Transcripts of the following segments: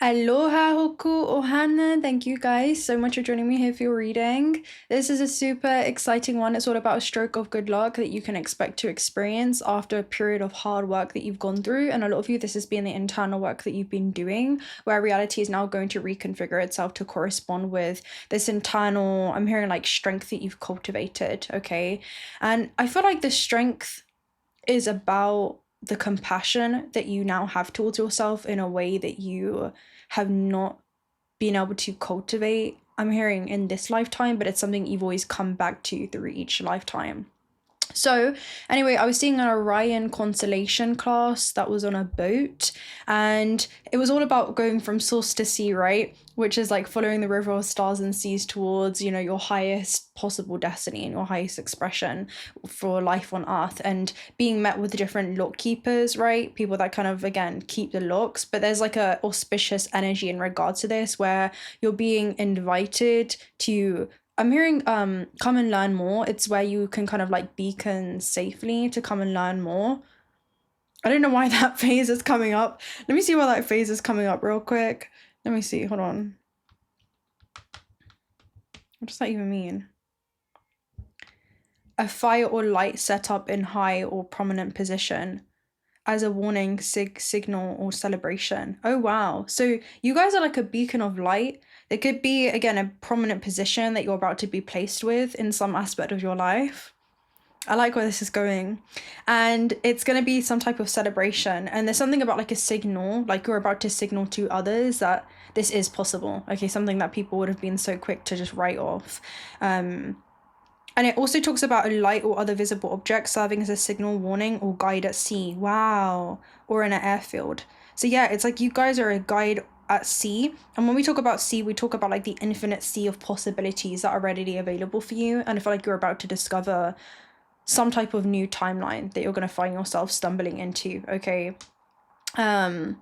Aloha hoku ohana. Thank you guys so much for joining me here for your reading. This is a super exciting one. It's all about a stroke of good luck that you can expect to experience after a period of hard work that you've gone through. And a lot of you, this has been the internal work that you've been doing, where reality is now going to reconfigure itself to correspond with this internal, I'm hearing like strength that you've cultivated, okay? And I feel like the strength is about the compassion that you now have towards yourself in a way that you have not been able to cultivate, I'm hearing, in this lifetime, but it's something you've always come back to through each lifetime. So anyway, I was seeing an Orion constellation class that was on a boat, and it was all about going from source to sea, right? Which is like following the river of stars and seas towards, you know, your highest possible destiny and your highest expression for life on earth, and being met with different lock keepers, right? People that kind of, again, keep the locks, but there's like a auspicious energy in regards to this where you're being invited to, I'm hearing come and learn more. It's where you can kind of like beacon safely to come and learn more. I don't know why that phase is coming up. Let me see why that phase is coming up real quick. Let me see, hold on. What does that even mean? A fire or light set up in high or prominent position as a warning, signal, or celebration. Oh wow. So you guys are like a beacon of light. It could be, again, a prominent position that you're about to be placed with in some aspect of your life. I like where this is going. And it's going to be some type of celebration. And there's something about like a signal, like you're about to signal to others that this is possible. Okay, something that people would have been so quick to just write off. And it also talks about a light or other visible object serving as a signal, warning, or guide at sea. Wow. Or in an airfield. So yeah, it's like you guys are a guide at sea. And when we talk about sea, we talk about like the infinite sea of possibilities that are readily available for you. And I feel like you're about to discover some type of new timeline that you're going to find yourself stumbling into, okay? And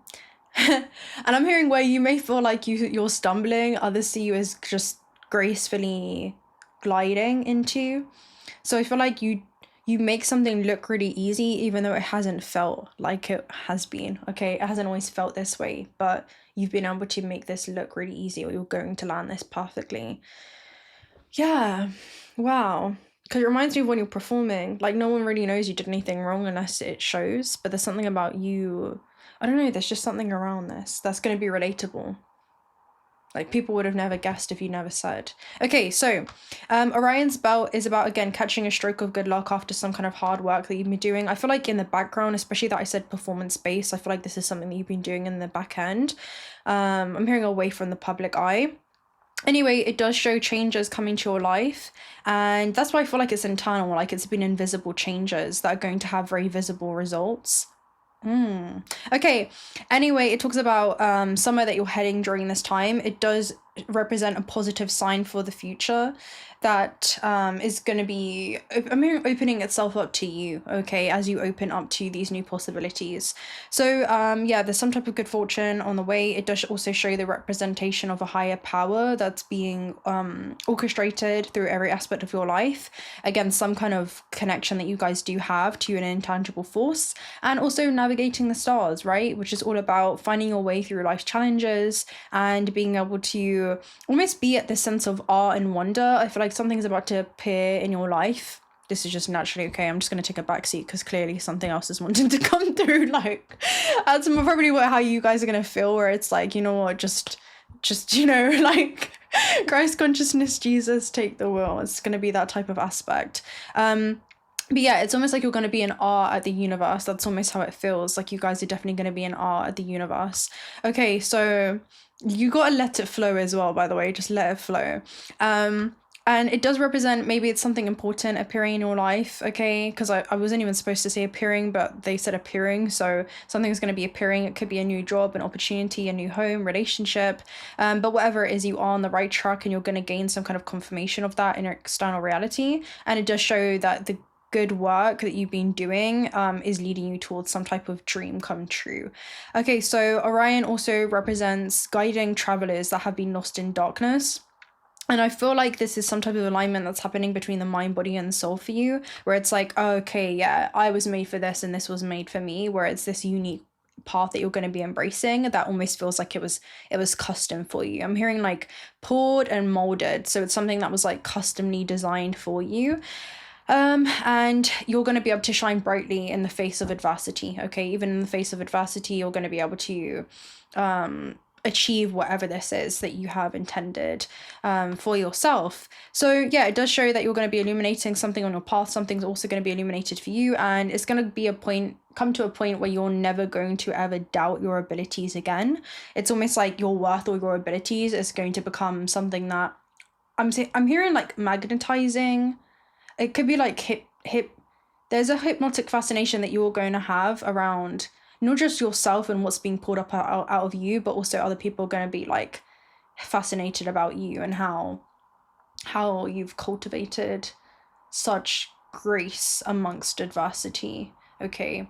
I'm hearing where you may feel like you're stumbling, others see you as just gracefully gliding into. So I feel like you make something look really easy, even though it hasn't felt like it has been, okay? It hasn't always felt this way, but you've been able to make this look really easy, or you're going to land this perfectly. Yeah, wow. Because it reminds me of when you're performing, like no one really knows you did anything wrong unless it shows, but there's something about you, I don't know, there's just something around this that's going to be relatable. Like people would have never guessed if you never said. Okay, so Orion's belt is about, again, catching a stroke of good luck after some kind of hard work that you've been doing. I feel like in the background, especially that I said performance based, I feel like this is something that you've been doing in the back end. I'm hearing away from the public eye. Anyway, it does show changes coming to your life, and that's why I feel like it's internal, like it's been invisible changes that are going to have very visible results. Okay, anyway, it talks about somewhere that you're heading during this time. It does represent a positive sign for the future that is going to be, I'm hearing, opening itself up to you, okay, as you open up to these new possibilities. So yeah, there's some type of good fortune on the way. It does also show the representation of a higher power that's being orchestrated through every aspect of your life. Again, some kind of connection that you guys do have to an intangible force, and also navigating the stars, right, which is all about finding your way through life's challenges and being able to almost be at this sense of awe and wonder. I feel like something's about to appear in your life. This is just naturally, okay, I'm just going to take a back seat because clearly something else is wanting to come through. Like, that's probably how you guys are going to feel, where it's like, you know what, just you know, like, Christ consciousness, Jesus, take the wheel. It's going to be that type of aspect. But yeah, it's almost like you're going to be in awe at the universe. That's almost how it feels. Like you guys are definitely going to be in awe at the universe. Okay, so you got to let it flow as well, by the way. Just let it flow. And it does represent, maybe it's something important appearing in your life, okay? Because I wasn't even supposed to say appearing, but they said appearing. So something's going to be appearing. It could be a new job, an opportunity, a new home, relationship. But whatever it is, you are on the right track, and you're going to gain some kind of confirmation of that in your external reality. And it does show that the good work that you've been doing is leading you towards some type of dream come true. Okay, so Orion also represents guiding travelers that have been lost in darkness. And I feel like this is some type of alignment that's happening between the mind, body, and soul for you, where it's like, oh, okay, yeah, I was made for this and this was made for me, where it's this unique path that you're going to be embracing that almost feels like it was custom for you. I'm hearing like poured and molded, so it's something that was like customly designed for you. And you're going to be able to shine brightly in the face of adversity. Okay, even in the face of adversity, you're going to be able to achieve whatever this is that you have intended for yourself. So yeah, it does show that you're going to be illuminating something on your path. Something's also going to be illuminated for you, and it's going to be come to a point where you're never going to ever doubt your abilities again. It's almost like your worth or your abilities is going to become something that I'm hearing like magnetizing. It could be like there's a hypnotic fascination that you're going to have around not just yourself and what's being pulled up out of you, but also other people are going to be like fascinated about you and how you've cultivated such grace amongst adversity. Okay,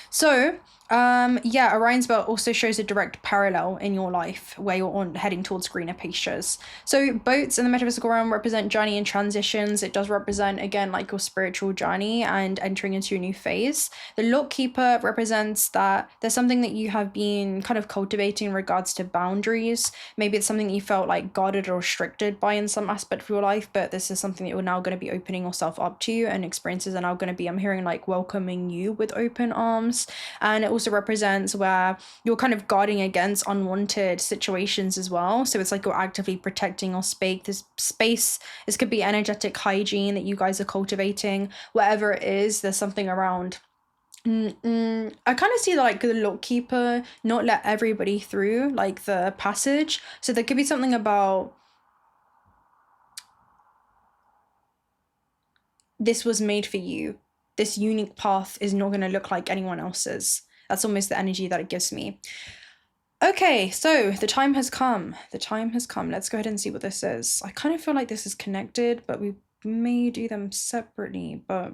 so yeah, Orion's belt also shows a direct parallel in your life where you're heading towards greener pastures. So boats in the metaphysical realm represent journey and transitions. It does represent, again, like your spiritual journey and entering into a new phase. The lockkeeper represents that there's something that you have been kind of cultivating in regards to boundaries. Maybe it's something that you felt like guarded or restricted by in some aspect of your life, but this is something that you're now going to be opening yourself up to, and experiences are now going to be, I'm hearing like welcoming you with open arms. And it also represents where you're kind of guarding against unwanted situations as well. So it's like you're actively protecting your space. This could be energetic hygiene that you guys are cultivating. Whatever it is, there's something around. I kind of see like the lockkeeper not let everybody through like the passage. So there could be something about this was made for you. This unique path is not going to look like anyone else's. That's almost the energy that it gives me. Okay, so the time has come. The time has come. Let's go ahead and see what this is. I kind of feel like this is connected, but we may do them separately. But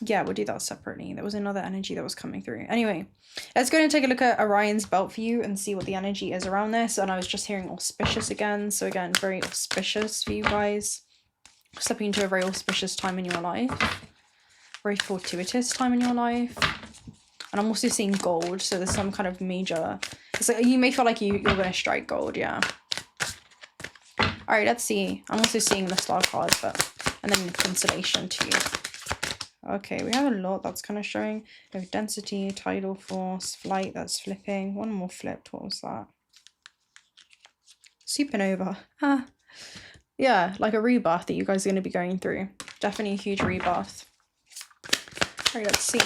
yeah, we'll do that separately. There was another energy that was coming through. Anyway, let's go ahead and take a look at Orion's belt for you and see what the energy is around this. And I was just hearing auspicious again. So again, very auspicious for you guys. Stepping into a very auspicious time in your life. Very fortuitous time in your life. And I'm also seeing gold, so there's some kind of major, it's like you may feel like you're going to strike gold. Yeah. All right, let's see. I'm also seeing the star card, and then the constellation too. Okay, we have a lot that's kind of showing. We have density, tidal force, flight, that's flipping. One more flipped. What was that? Supernova. Yeah, like a rebirth that you guys are going to be going through. Definitely a huge rebirth. All right, let's see.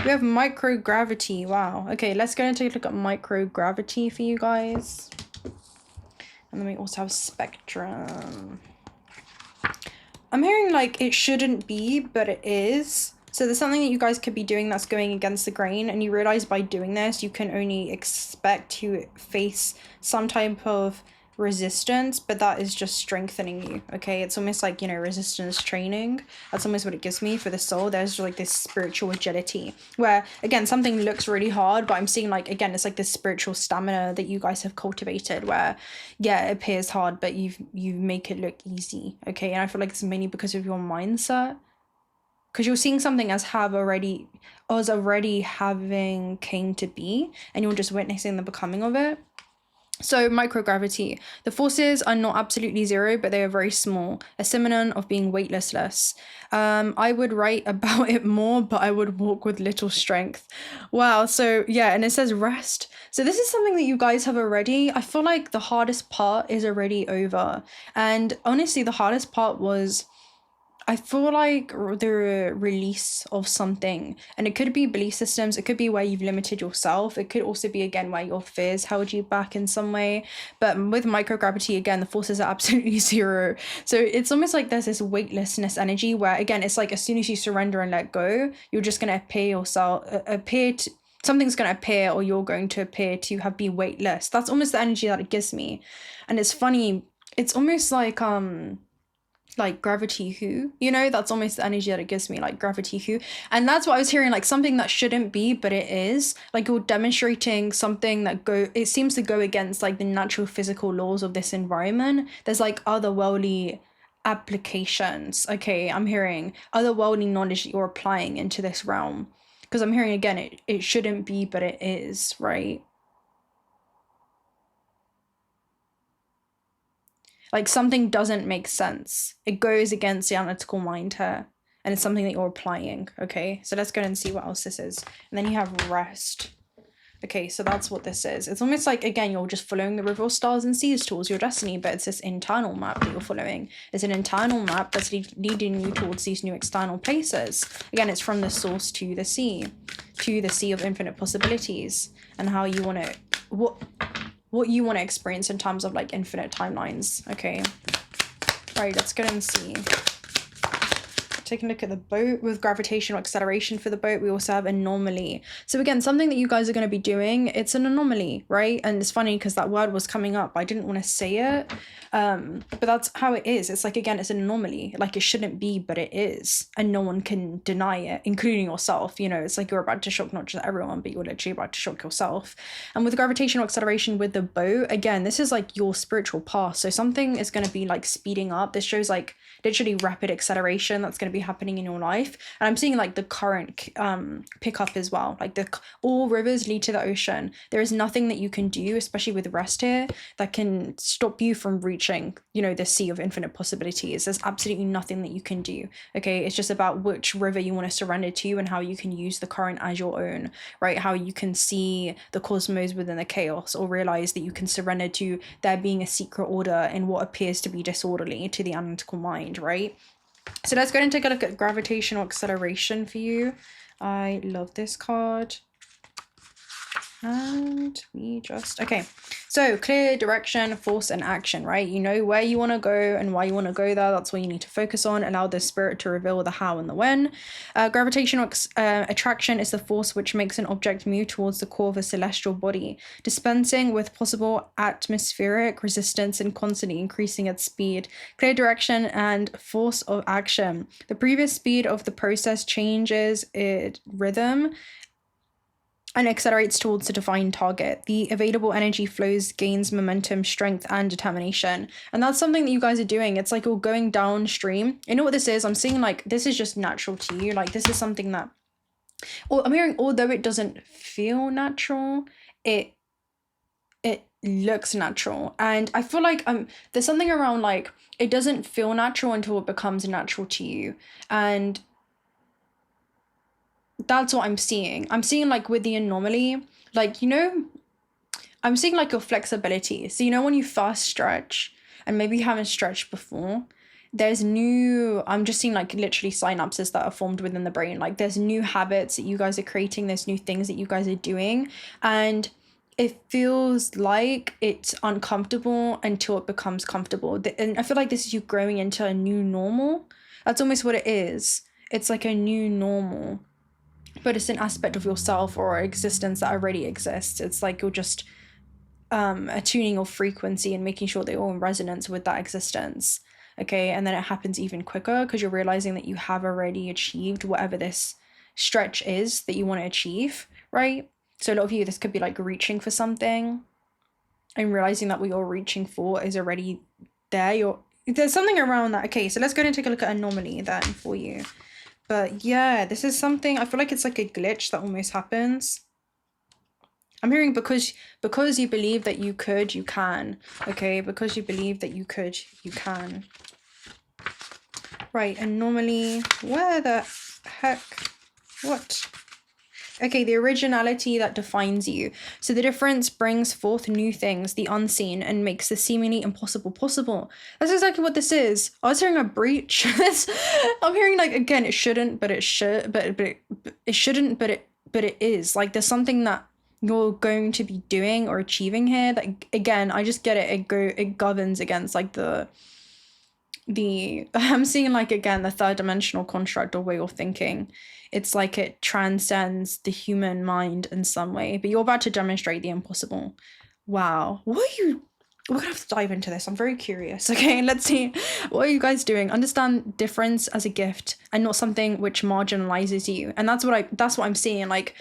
We have microgravity. Wow. Okay, let's go and take a look at microgravity for you guys. And then we also have spectrum. I'm hearing like it shouldn't be, but it is. So there's something that you guys could be doing that's going against the grain, and you realize by doing this, you can only expect to face some type of resistance, but that is just strengthening you. Okay, it's almost like, you know, resistance training. That's almost what it gives me for the soul. There's like this spiritual agility where, again, something looks really hard, but I'm seeing like, again, it's like this spiritual stamina that you guys have cultivated where, yeah, it appears hard, but you make it look easy. Okay, and I feel like it's mainly because of your mindset, because you're seeing something as already having came to be, and you're just witnessing the becoming of it. So microgravity, the forces are not absolutely zero, but they are very small, a synonym of being weightlessness. I would write about it more, but I would walk with little strength. Wow. So yeah, and it says rest. So this is something that you guys have already, I feel like the hardest part is already over. And honestly, the hardest part was, I feel like the release of something, and it could be belief systems, it could be where you've limited yourself, it could also be, again, where your fears held you back in some way. But with microgravity, again, the forces are absolutely zero. So it's almost like there's this weightlessness energy where, again, it's like as soon as you surrender and let go, you're just going to something's going to appear, or you're going to appear to be weightless. That's almost the energy that it gives me. And it's funny, it's almost like Gravity Who, you know, that's almost the energy that it gives me, like Gravity Who. And that's what I was hearing, like something that shouldn't be, but it is. Like you're demonstrating something that it seems to go against like the natural physical laws of this environment. There's like otherworldly applications. Okay, I'm hearing otherworldly knowledge that you're applying into this realm. Because I'm hearing again, it shouldn't be, but it is, right? Like something doesn't make sense. It goes against the analytical mind here. And it's something that you're applying, okay? So let's go and see what else this is. And then you have rest. Okay, so that's what this is. It's almost like, again, you're just following the river of stars and seas towards your destiny, but it's this internal map that you're following. It's an internal map that's leading you towards these new external places. Again, it's from the source to the sea of infinite possibilities, and how you want to, what you want to experience in terms of like infinite timelines, okay? Right, let's go and see. Taking a look at the boat with gravitational acceleration for the boat. We also have anomaly. So again, something that you guys are going to be doing, it's an anomaly, right? And it's funny because that word was coming up. I didn't want to say it, but that's how it is. It's like, again, it's an anomaly. Like it shouldn't be, but it is. And no one can deny it, including yourself. You know, it's like you're about to shock not just everyone, but you're literally about to shock yourself. And with gravitational acceleration with the boat, again, this is like your spiritual path. So something is going to be like speeding up. This shows like literally rapid acceleration that's going to be happening in your life. And I'm seeing like the current pick up as well. Like all rivers lead to the ocean. There is nothing that you can do, especially with rest here, that can stop you from reaching, you know, the sea of infinite possibilities. There's absolutely nothing that you can do. Okay, it's just about which river you want to surrender to and how you can use the current as your own, right? How you can see the cosmos within the chaos, or realize that you can surrender to there being a secret order in what appears to be disorderly to the analytical mind, right? So let's go and take a look at gravitational acceleration for you. I love this card. And we just, okay, so clear direction, force, and action, right? You know where you want to go and why you want to go there. That's what you need to focus on. Allow the spirit to reveal the how and the when. Gravitational attraction is the force which makes an object move towards the core of a celestial body, dispensing with possible atmospheric resistance and constantly increasing its speed. Clear direction and force of action. The previous speed of the process changes its rhythm and accelerates towards the defined target. The available energy flows, gains momentum, strength, and determination. And that's something that you guys are doing. It's like you're going downstream. You know what this is? I'm seeing like, this is just natural to you. Like this is something that, I'm hearing, although it doesn't feel natural, it looks natural. And I feel like there's something around like, it doesn't feel natural until it becomes natural to you. And that's what I'm seeing. I'm seeing like with the anomaly, like, you know, I'm seeing like your flexibility. So, you know, when you first stretch and maybe you haven't stretched before, there's new, I'm just seeing like literally synapses that are formed within the brain. Like there's new habits that you guys are creating. There's new things that you guys are doing. And it feels like it's uncomfortable until it becomes comfortable. And I feel like this is you growing into a new normal. That's almost what it is. It's like a new normal. But it's an aspect of yourself or existence that already exists. It's like you're just attuning your frequency and making sure that you're in resonance with that existence. Okay, and then it happens even quicker because you're realizing that you have already achieved whatever this stretch is that you want to achieve, right? So a lot of you, this could be like reaching for something and realizing that what you're reaching for is already there. There's something around that. Okay, so let's go and take a look at anomaly then for you. But yeah, this is something, I feel like it's like a glitch that almost happens. I'm hearing because you believe that you could, you can. Okay, because you believe that you could, you can. Right, anomaly, where the heck, what? Okay, the originality that defines you. So the difference brings forth new things, the unseen, and makes the seemingly impossible possible. That's exactly what this is. I was hearing a breach. I'm hearing like, again, it shouldn't, but it should, but it shouldn't, but it is. Like there's something that you're going to be doing or achieving here that, again, I just get it. It governs against like the I'm seeing like, again, the third dimensional construct or way you're thinking. It's like it transcends the human mind in some way, but you're about to demonstrate the impossible. Wow. We're gonna have to dive into this. I'm very curious. Okay, let's see. What are you guys doing? Understand difference as a gift and not something which marginalizes you. And that's what I'm seeing. Like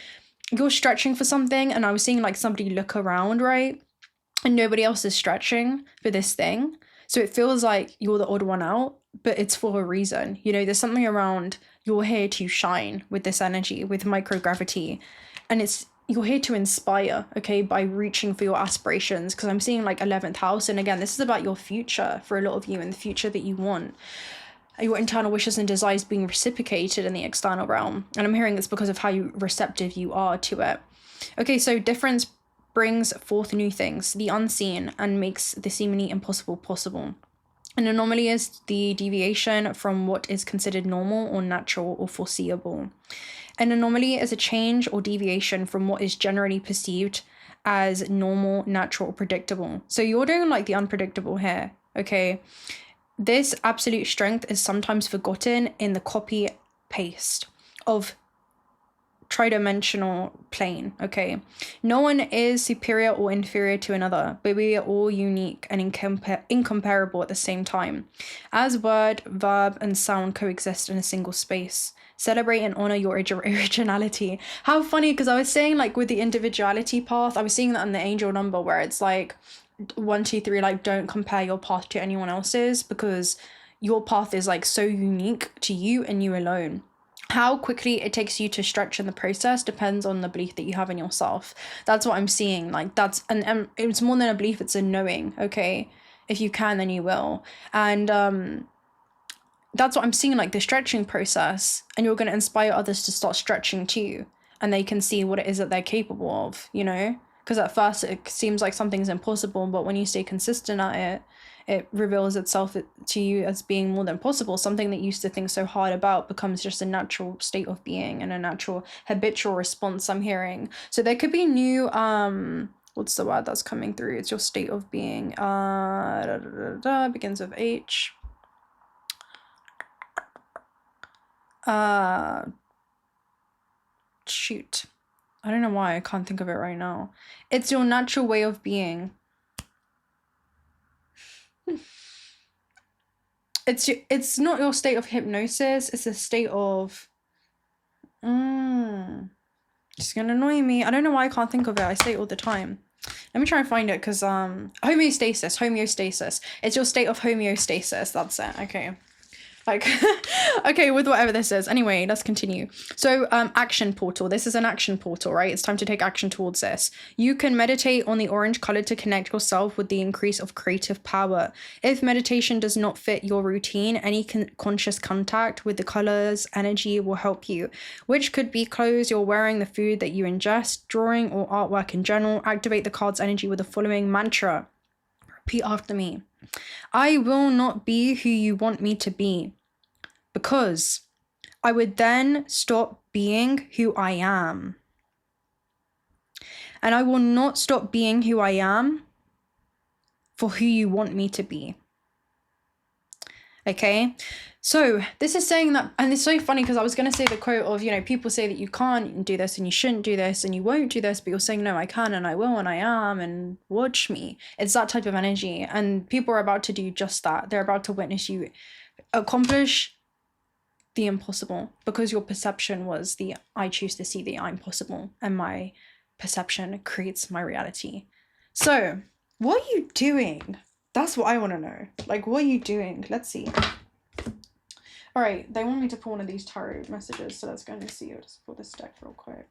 you're stretching for something, and I was seeing like somebody look around, right? And nobody else is stretching for this thing. So it feels like you're the odd one out, but it's for a reason. You know, there's something around you're here to shine with this energy, with microgravity. And you're here to inspire, okay, by reaching for your aspirations. Because I'm seeing like 11th house. And again, this is about your future for a lot of you and the future that you want. Your internal wishes and desires being reciprocated in the external realm. And I'm hearing it's because of how receptive you are to it. Okay, so difference brings forth new things, the unseen, and makes the seemingly impossible possible. An anomaly is the deviation from what is considered normal or natural or foreseeable. An anomaly is a change or deviation from what is generally perceived as normal, natural, or predictable. So you're doing like the unpredictable here, okay? This absolute strength is sometimes forgotten in the copy-paste of tridimensional plane, okay? No one is superior or inferior to another, but we are all unique and incomparable at the same time. As word, verb, and sound coexist in a single space. Celebrate and honor your originality. How funny, because I was saying like with the individuality path, I was seeing that in the angel number where it's like 1, 2, 3, like don't compare your path to anyone else's, because your path is like so unique to you and you alone. How quickly it takes you to stretch in the process depends on the belief that you have in yourself. That's what I'm seeing. Like that's, and it's more than a belief, it's a knowing, okay? If you can, then you will. And that's what I'm seeing, like the stretching process, and you're going to inspire others to start stretching too, and they can see what it is that they're capable of, you know? Because at first it seems like something's impossible, but when you stay consistent at it, it reveals itself to you as being more than possible. Something that you used to think so hard about becomes just a natural state of being and a natural habitual response, I'm hearing. So there could be new, what's the word that's coming through? It's your state of being. Begins with H. Shoot. I don't know why I can't think of it right now. It's your natural way of being. It's not your state of hypnosis, it's a state of it's gonna annoy me. I don't know why I can't think of it. I say it all the time. Let me try and find it, because homeostasis. It's your state of homeostasis. That's it. Okay. Like, okay, with whatever this is. Anyway, let's continue. So, action portal. This is an action portal, right? It's time to take action towards this. You can meditate on the orange color to connect yourself with the increase of creative power. If meditation does not fit your routine, any conscious contact with the color's energy will help you, which could be clothes you're wearing, the food that you ingest, drawing, or artwork in general. Activate the card's energy with the following mantra. Repeat after me. I will not be who you want me to be, because I would then stop being who I am. And I will not stop being who I am for who you want me to be. Okay, so this is saying that, and it's so funny because I was going to say the quote of, you know, people say that you can't do this and you shouldn't do this and you won't do this, but you're saying, no, I can and I will and I am, and watch me. It's that type of energy, and people are about to do just that. They're about to witness you accomplish the impossible, because your perception was I choose to see the I'm possible, and my perception creates my reality. So what are you doing? That's what I want to know. Like, what are you doing? Let's see. All right, they want me to pull one of these tarot messages, so let's go and see. I'll just pull this deck real quick.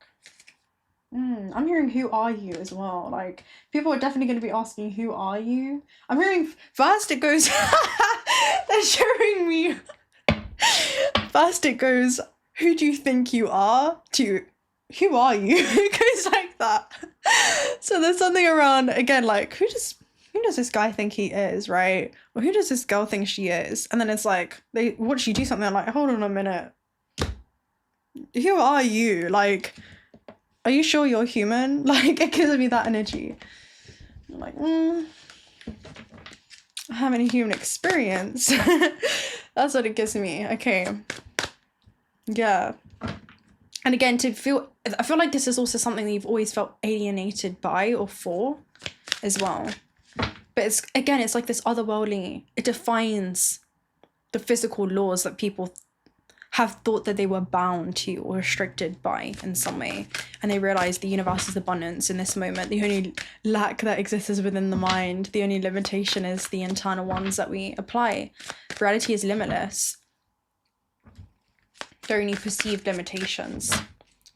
I'm hearing who are you as well. Like, people are definitely going to be asking who are you. I'm hearing first it goes they're showing me first it goes, who do you think you are, to who are you? It goes like that. So there's something around, again, like, who does this guy think he is, right? Or who does this girl think she is? And then it's like, they watch you do something, like, hold on a minute. Who are you? Like, are you sure you're human? Like, it gives me that energy. I'm like, I have any human experience. That's what it gives me. Okay. Yeah. And again, I feel like this is also something that you've always felt alienated by or for as well. But it's like this otherworldly, it defines the physical laws that people have thought that they were bound to or restricted by in some way, and they realize the universe is abundance in this moment. The only lack that exists is within the mind. The only limitation is the internal ones that we apply. Reality is limitless. There are only perceived limitations.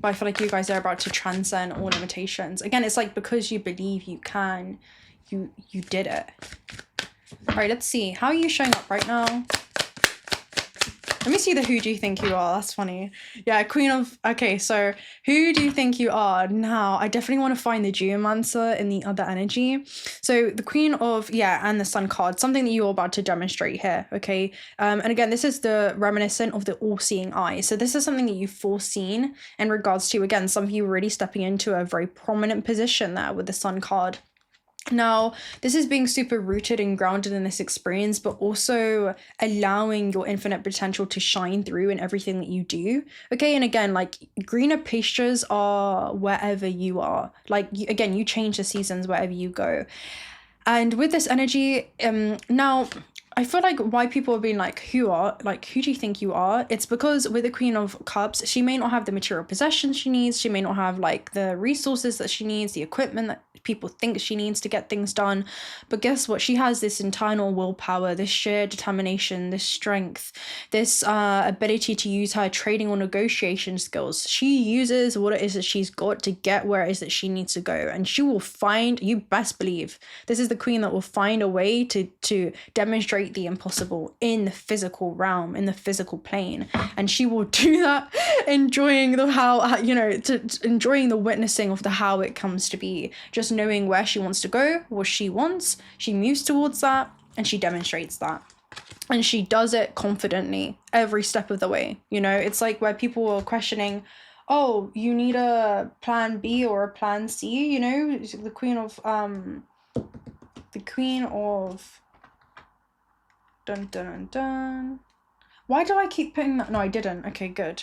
But I feel like you guys are about to transcend all limitations. Again, it's like because you believe you can, you did it. All right, let's see. How are you showing up right now? Let me see the who do you think you are. That's funny. Yeah, Queen of... Okay, so who do you think you are? Now, I definitely want to find the Geomancer in the other energy. So the Queen of... Yeah, and the Sun card. Something that you're about to demonstrate here, okay? And again, this is the reminiscent of the all-seeing eye. So this is something that you've foreseen in regards to, again, some of you really stepping into a very prominent position there with the Sun card. Now, this is being super rooted and grounded in this experience, but also allowing your infinite potential to shine through in everything that you do. Okay, and again, like greener pastures are wherever you are. Like, again, you change the seasons wherever you go. And with this energy, now... I feel like why people are being like, who do you think you are? It's because with the Queen of Cups, she may not have the material possessions she needs. She may not have like the resources that she needs, the equipment that people think she needs to get things done. But guess what? She has this internal willpower, this sheer determination, this strength, this ability to use her trading or negotiation skills. She uses what it is that she's got to get where it is that she needs to go. And she will find, you best believe, this is the queen that will find a way to demonstrate the impossible in the physical realm, in the physical plane, and she will do that enjoying the how, you know, enjoying the witnessing of the how it comes to be, just knowing where she wants to go, what she wants, she moves towards that, and she demonstrates that, and she does it confidently every step of the way. You know, it's like where people are questioning, oh, you need a plan B or a plan C, you know, the queen of dun dun dun dun. Why do I keep putting that? No, I didn't. Okay, good.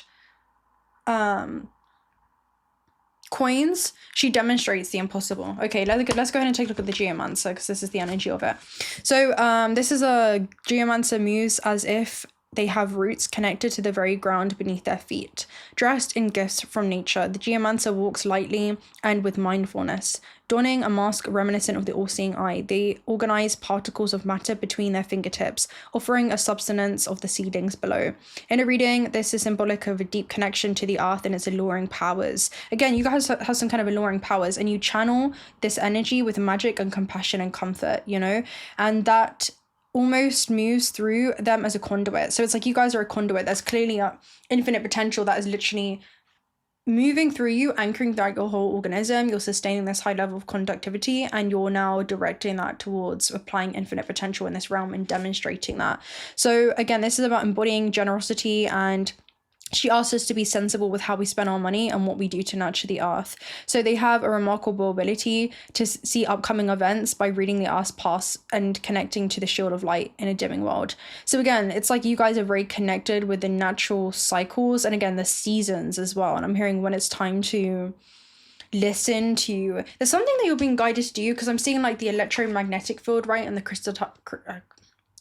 Coins, she demonstrates the impossible. Okay, let's go ahead and take a look at the Geomancer, because this is the energy of it. So this is a Geomancer muse as if they have roots connected to the very ground beneath their feet. Dressed in gifts from nature, the Geomancer walks lightly and with mindfulness. Donning a mask reminiscent of the all-seeing eye, they organize particles of matter between their fingertips, offering a substance of the seedlings below. In a reading, this is symbolic of a deep connection to the earth and its alluring powers. Again, you guys have some kind of alluring powers, and you channel this energy with magic and compassion and comfort, you know, and that almost moves through them as a conduit. So it's like you guys are a conduit. There's clearly a infinite potential that is literally moving through you, anchoring throughout your whole organism. You're sustaining this high level of conductivity, and you're now directing that towards applying infinite potential in this realm and demonstrating that. So again, this is about embodying generosity, and she asks us to be sensible with how we spend our money and what we do to nurture the earth. So they have a remarkable ability to see upcoming events by reading the earth's past and connecting to the shield of light in a dimming world. So again, it's like you guys are very connected with the natural cycles and again, the seasons as well. And I'm hearing when it's time to listen to, there's something that you're being guided to do, because I'm seeing like the electromagnetic field, right? And the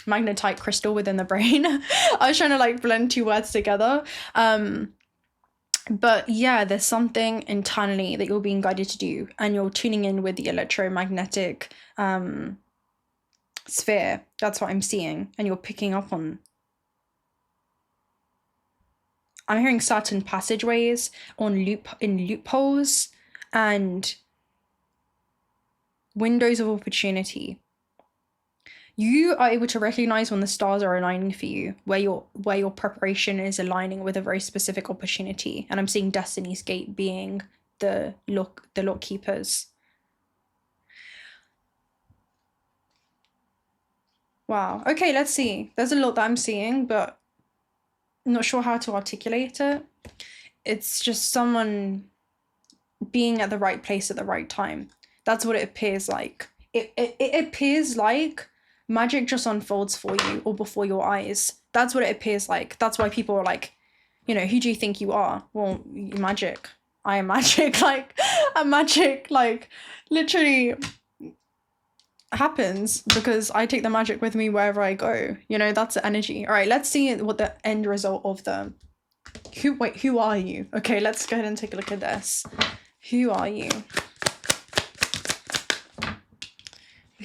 magnetite crystal within the brain. I was trying to like blend two words together. But yeah, there's something internally that you're being guided to do, and you're tuning in with the electromagnetic sphere. That's what I'm seeing, and you're picking up on. I'm hearing certain passageways in loopholes and windows of opportunity. You are able to recognize when the stars are aligning for you, where your preparation is aligning with a very specific opportunity. And I'm seeing Destiny's Gate being the lock keepers. Wow. Okay, let's see. There's a lot that I'm seeing, but I'm not sure how to articulate it. It's just someone being at the right place at the right time. That's what it appears like. It appears like magic just unfolds for you or before your eyes. That's what it appears like. That's why people are like, you know, who do you think you are? Well, magic. I am magic. Like, I'm magic. Like, literally happens because I take the magic with me wherever I go. You know, that's the energy. All right, let's see what the end result of the who are you? Okay, let's go ahead and take a look at this. Who are you?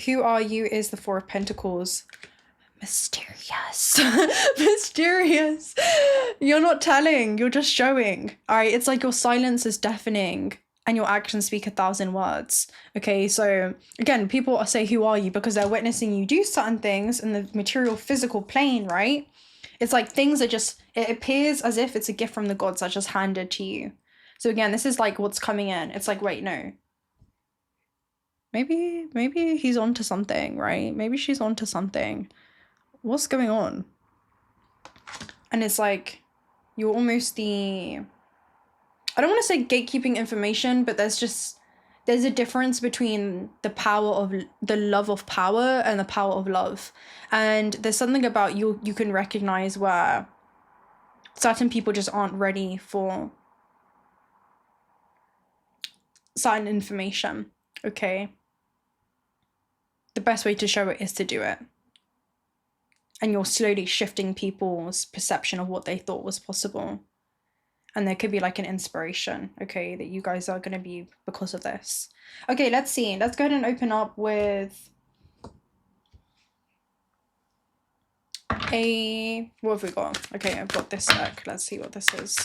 Who are you is the Four of Pentacles. Mysterious. Mysterious. You're not telling, you're just showing. All right, it's like your silence is deafening and your actions speak 1,000 words. Okay, so again, people say, who are you? Because they're witnessing you do certain things in the material physical plane, right? It's like things are just, it appears as if it's a gift from the gods that just handed to you. So again, this is like what's coming in. It's like, wait, no. Maybe he's onto something, right? Maybe she's onto something. What's going on? And it's like, you're almost the, I don't want to say gatekeeping information, but there's a difference between the power of the love of power and the power of love. And there's something about you can recognize where certain people just aren't ready for certain information. Okay. The best way to show it is to do it. And you're slowly shifting people's perception of what they thought was possible. And there could be like an inspiration, okay, that you guys are going to be because of this. Okay, let's see. Let's go ahead and open up with what have we got? Okay, I've got this deck. Let's see what this is.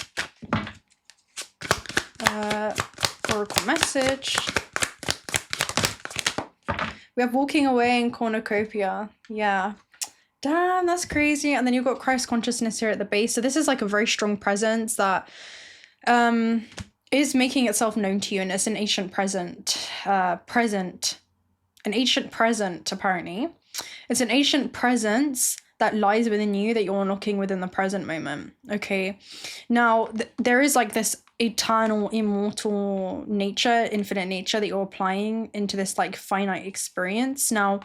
Oracle message. We have walking away in cornucopia. Yeah. Damn, that's crazy. And then you've got Christ consciousness here at the base. So this is like a very strong presence that is making itself known to you. And it's an ancient present. An ancient present, apparently. It's an ancient presence that lies within you that you're unlocking within the present moment. Okay. Now, there is like this eternal, immortal nature, infinite nature that you're applying into this like finite experience. Now,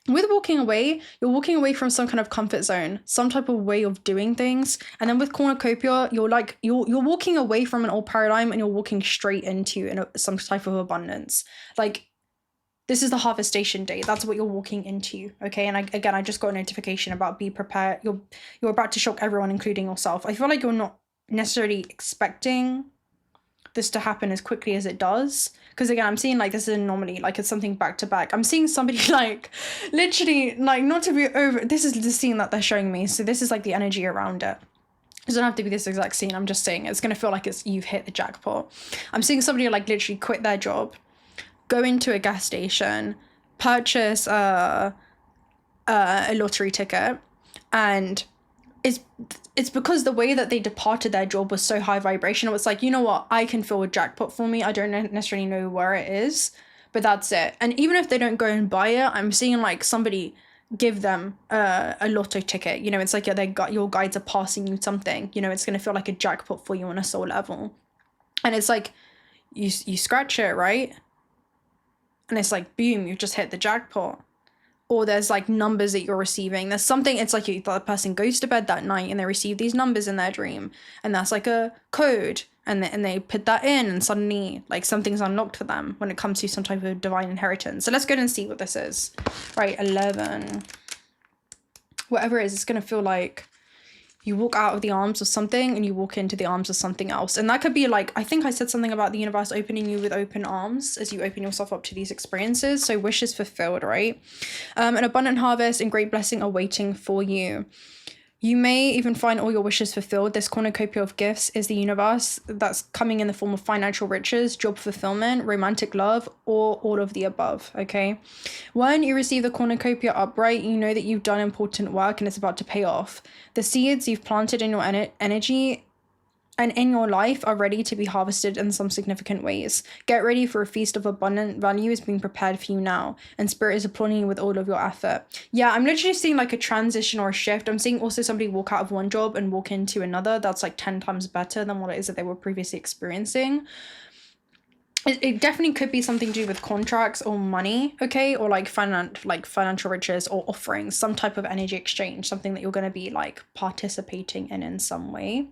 with walking away, you're walking away from some kind of comfort zone, some type of way of doing things. And then with cornucopia, you're walking away from an old paradigm and you're walking straight into some type of abundance. Like, this is the harvestation day. That's what you're walking into, okay? And I just got a notification about be prepared. You're about to shock everyone, including yourself. I feel like you're not necessarily expecting this to happen as quickly as it does. Because again, I'm seeing like this is an anomaly, like it's something back to back. I'm seeing somebody like literally like not to be over. This is the scene that they're showing me. So this is like the energy around it. It doesn't have to be this exact scene. I'm just saying it's going to feel like you've hit the jackpot. I'm seeing somebody like literally quit their job, go into a gas station, purchase a lottery ticket, and it's because the way that they departed their job was so high vibrational. It's like, you know what, I can feel a jackpot for me. I don't necessarily know where it is, but that's it. And even if they don't go and buy it, I'm seeing like somebody give them a lotto ticket. You know, it's like your guides are passing you something. You know, it's going to feel like a jackpot for you on a soul level. And it's like you scratch it, right? And it's like, boom, you just hit the jackpot. Or there's like numbers that you're receiving. There's something, it's like the person goes to bed that night and they receive these numbers in their dream. And that's like a code. And they put that in and suddenly like something's unlocked for them when it comes to some type of divine inheritance. So let's go ahead and see what this is. Right, 11. Whatever it is, it's going to feel like you walk out of the arms of something and you walk into the arms of something else. And that could be like, I think I said something about the universe opening you with open arms as you open yourself up to these experiences. So wishes fulfilled, right? An abundant harvest and great blessing are waiting for you. You may even find all your wishes fulfilled. This cornucopia of gifts is the universe that's coming in the form of financial riches, job fulfillment, romantic love, or all of the above, okay? When you receive the cornucopia upright, you know that you've done important work and it's about to pay off. The seeds you've planted in your energy and in your life are ready to be harvested in some significant ways. Get ready for a feast of abundant value is being prepared for you now, and spirit is applauding you with all of your effort. Yeah, I'm literally seeing like a transition or a shift. I'm seeing also somebody walk out of one job and walk into another that's like 10 times better than what it is that they were previously experiencing. It definitely could be something to do with contracts or money, okay, or like financial riches or offerings, some type of energy exchange, something that you're going to be like participating in some way.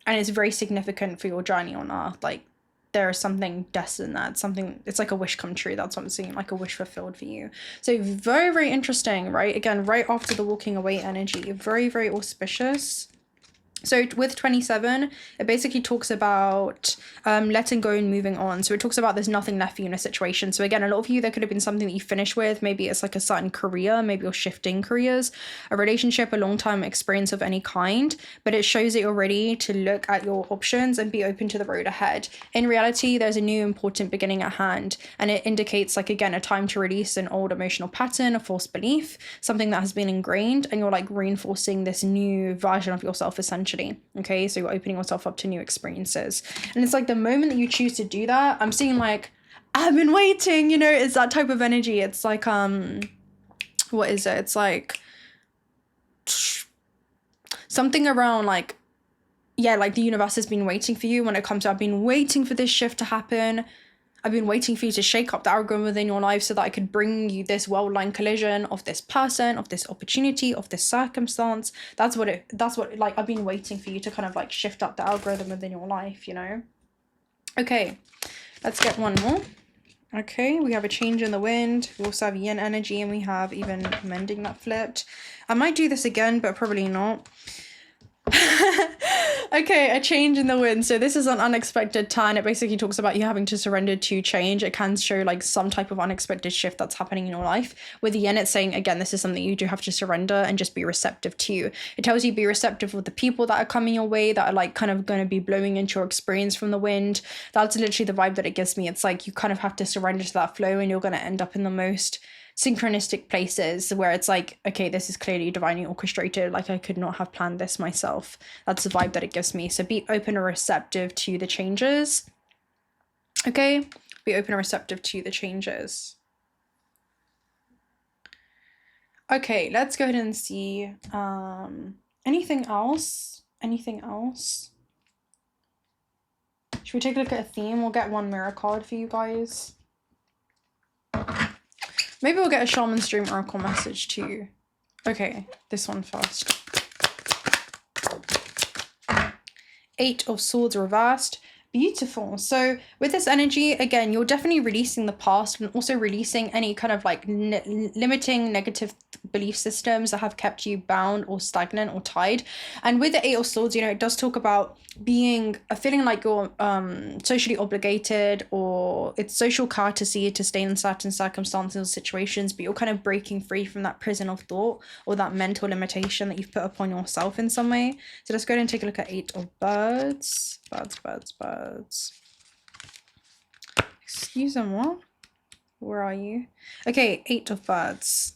And it's very significant for your journey on earth. Like there is something destined that something, it's like a wish come true. That's what I'm seeing, like a wish fulfilled for you. So very, very interesting, right? Again, right after the walking away energy, very, very auspicious. So with 27, it basically talks about letting go and moving on. So it talks about there's nothing left for you in a situation. So again, a lot of you, there could have been something that you finished with. Maybe it's like a certain career, maybe you're shifting careers, a relationship, a long-time experience of any kind. But it shows that you're ready to look at your options and be open to the road ahead. In reality, there's a new important beginning at hand. And it indicates, like, again, a time to release an old emotional pattern, a false belief, something that has been ingrained. And you're like reinforcing this new version of yourself, essentially. Okay, so you're opening yourself up to new experiences, and it's like the moment that you choose to do that, I'm seeing like, I've been waiting, you know, it's that type of energy. It's like what is it, it's like something around like, yeah, like the universe has been waiting for you when it comes to, I've been waiting for this shift to happen. I've been waiting for you to shake up the algorithm within your life so that I could bring you this world-line collision of this person, of this opportunity, of this circumstance. That's what like, I've been waiting for you to kind of like shift up the algorithm within your life, you know? Okay, let's get one more. Okay, we have a change in the wind. We also have yin energy, and we have even mending that flipped. I might do this again, but probably not. Okay, a change in the wind. So this is an unexpected turn. It basically talks about you having to surrender to change. It can show like some type of unexpected shift that's happening in your life. With the yin, it's saying, again, this is something you do have to surrender and just be receptive to. It tells you be receptive with the people that are coming your way, that are like kind of going to be blowing into your experience from the wind. That's literally the vibe that it gives me. It's like you kind of have to surrender to that flow, and you're going to end up in the most synchronistic places where it's like, okay, this is clearly divinely orchestrated, like I could not have planned this myself. That's the vibe that it gives me. So be open and receptive to the changes. Okay, be open and receptive to the changes. Okay, let's go ahead and see anything else. Should we take a look at a theme? We'll get one mirror card for you guys. Maybe we'll get a Shaman's Dream Oracle message too. Okay, this one first. 8 of Swords reversed. Beautiful. So with this energy, again, you're definitely releasing the past and also releasing any kind of like limiting negative belief systems that have kept you bound or stagnant or tied. And with the 8 of Swords, you know, it does talk about feeling like you're socially obligated, or it's social courtesy to stay in certain circumstances or situations, but you're kind of breaking free from that prison of thought or that mental limitation that you've put upon yourself in some way. So let's go ahead and take a look at 8 of Birds. Birds. Excuse me, what? Where are you? Okay, 8 of Birds.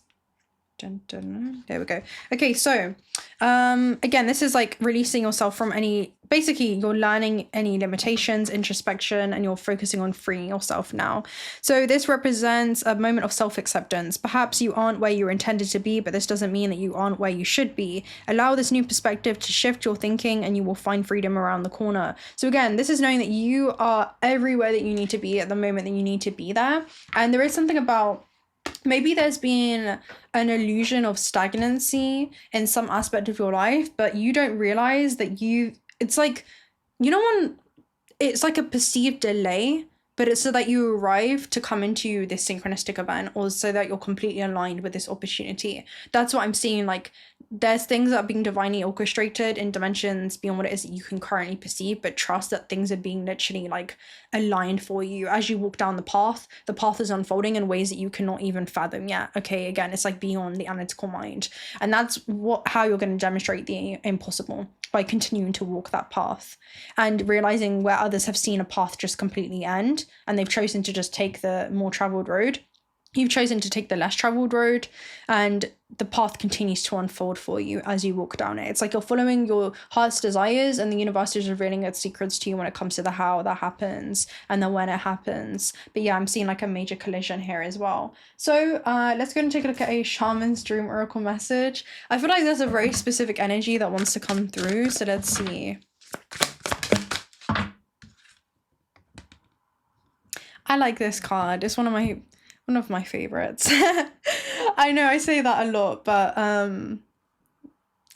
Dun, dun. There we go. Okay, so again, this is like releasing yourself from any, basically you're learning any limitations, introspection, and you're focusing on freeing yourself now. So this represents a moment of self-acceptance. Perhaps you aren't where you're intended to be, but this doesn't mean that you aren't where you should be. Allow this new perspective to shift your thinking, and you will find freedom around the corner. So again, this is knowing that you are everywhere that you need to be at the moment that you need to be there. And there is something about, maybe there's been an illusion of stagnancy in some aspect of your life, but you don't realize that it's like, you know, when it's like a perceived delay, but it's so that you arrive to come into this synchronistic event, or so that you're completely aligned with this opportunity. That's what I'm seeing. Like, there's things that are being divinely orchestrated in dimensions beyond what it is that you can currently perceive, but trust that things are being literally like aligned for you as you walk down the path. The path is unfolding in ways that you cannot even fathom yet. Okay, again, it's like beyond the analytical mind, and that's how you're going to demonstrate the impossible, by continuing to walk that path and realizing where others have seen a path just completely end and they've chosen to just take the more traveled road. You've chosen to take the less traveled road, and the path continues to unfold for you as you walk down it. It's like you're following your heart's desires, and the universe is revealing its secrets to you when it comes to the how that happens and the when it happens. But yeah, I'm seeing like a major collision here as well. So let's go and take a look at a Shaman's Dream Oracle message. I feel like there's a very specific energy that wants to come through. So let's see. I like this card. It's one of my favorites. I know I say that a lot, but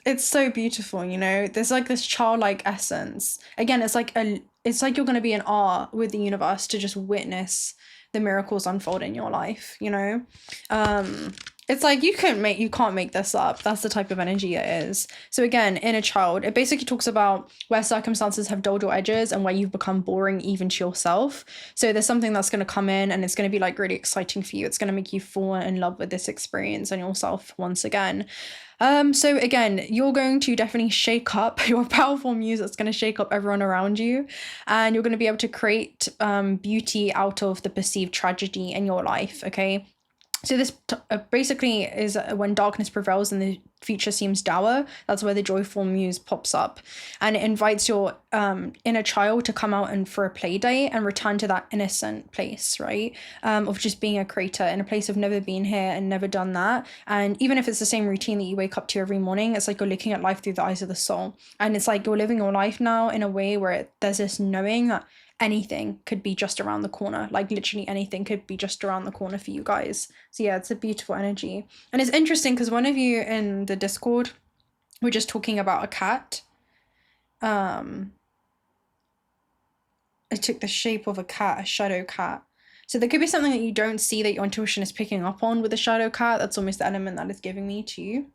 it's so beautiful, you know. There's like this childlike essence. Again, it's like you're going to be in awe with the universe to just witness the miracles unfold in your life, you know. It's like you can't make this up. That's the type of energy it is. So again, inner child, it basically talks about where circumstances have dulled your edges and where you've become boring even to yourself. So there's something that's going to come in and it's going to be like really exciting for you. It's going to make you fall in love with this experience and yourself once again. So again, you're going to definitely shake up your powerful muse that's going to shake up everyone around you, and you're going to be able to create beauty out of the perceived tragedy in your life. Okay. So this basically is when darkness prevails and the future seems dour. That's where the joyful muse pops up, and it invites your inner child to come out and for a play day and return to that innocent place, right? Of just being a creator in a place of never been here and never done that. And even if it's the same routine that you wake up to every morning, it's like you're looking at life through the eyes of the soul, and it's like you're living your life now in a way where there's this knowing that anything could be just around the corner. Like literally anything could be just around the corner for you guys. So yeah, it's a beautiful energy. And it's interesting because one of you in the Discord were just talking about a cat. It took the shape of a cat, a shadow cat. So there could be something that you don't see that your intuition is picking up on with the shadow cat. That's almost the element that is giving me to you.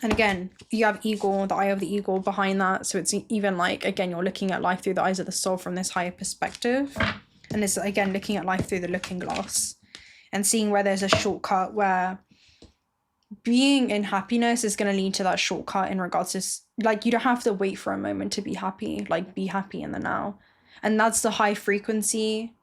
And again, you have eagle, the eye of the eagle behind that. So it's even like, again, you're looking at life through the eyes of the soul from this higher perspective. And it's, again, looking at life through the looking glass and seeing where there's a shortcut, where being in happiness is going to lead to that shortcut in regards to, like, you don't have to wait for a moment to be happy. Like, be happy in the now. And that's the high frequency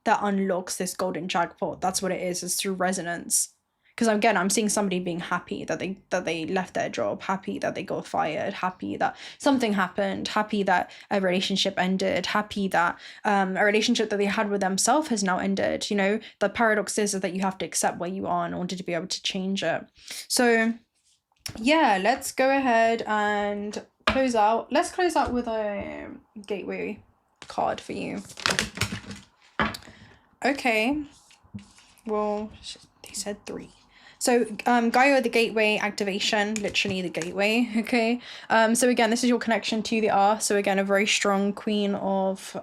that unlocks this golden jackpot. That's what it is through resonance. Because again, I'm seeing somebody being happy that they left their job, happy that they got fired, happy that something happened, happy that a relationship ended, happy that a relationship that they had with themselves has now ended. You know, the paradox is that you have to accept where you are in order to be able to change it. So yeah, let's go ahead and close out. Let's close out with a gateway card for you. Okay. Well, they said 3. So Gaia, the gateway activation, literally the gateway, okay? So again, this is your connection to the earth. So again, a very strong Queen of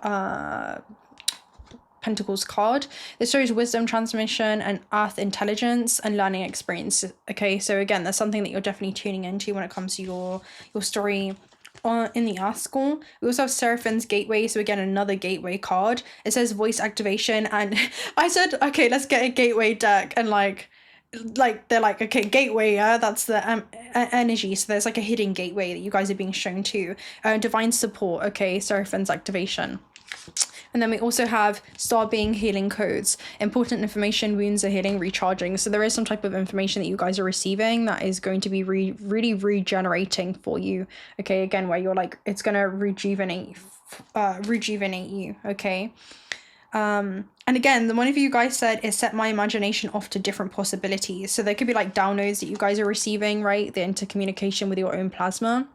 Pentacles card. This shows wisdom transmission and earth intelligence and learning experience, okay? So again, that's something that you're definitely tuning into when it comes to your story in the Earth School. We also have Seraphim's Gateway, so again another gateway card. It says voice activation, and I said, okay, let's get a gateway deck, and like they're like, okay, gateway, yeah, that's the energy. So there's like a hidden gateway that you guys are being shown to. Divine support, okay, Seraphim's activation. And then we also have star being healing codes, important information, wounds are healing, recharging. So there is some type of information that you guys are receiving that is going to be really regenerating for you. Okay, again, where you're like, it's going to rejuvenate you. Okay. And again, the one of you guys said it set my imagination off to different possibilities. So there could be like downloads that you guys are receiving, right? The intercommunication with your own plasma.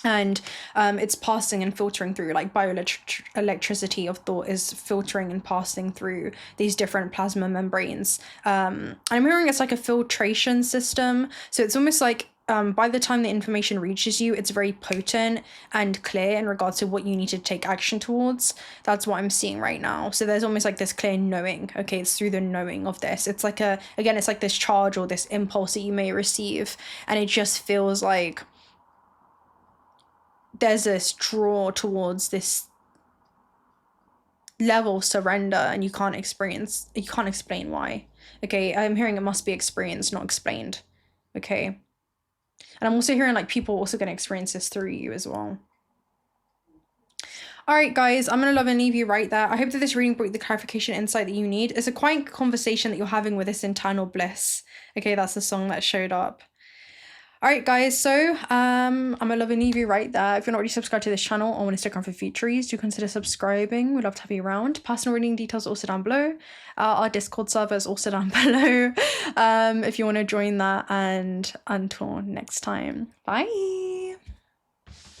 And it's passing and filtering through, like bioelectricity of thought is filtering and passing through these different plasma membranes. I'm hearing it's like a filtration system. So it's almost like by the time the information reaches you, it's very potent and clear in regards to what you need to take action towards. That's what I'm seeing right now. So there's almost like this clear knowing. Okay, it's through the knowing of this. It's like it's like this charge or this impulse that you may receive, and it just feels like there's this draw towards this level of surrender, and you can't explain why. Okay, I'm hearing it must be experienced, not explained. Okay, and I'm also hearing like people also going to experience this through you as well. All right, guys, I'm going to love and leave you right there. I hope that this reading brought you the clarification insight that you need. It's a quiet conversation that you're having with this internal bliss. Okay, that's the song that showed up. All right, guys, so I'm gonna love and leave you right there. If you're not already subscribed to this channel or want to stick around for future reads, do consider subscribing. We'd love to have you around. Personal reading details are also down below. Our Discord server is also down below if you want to join that. And until next time, bye.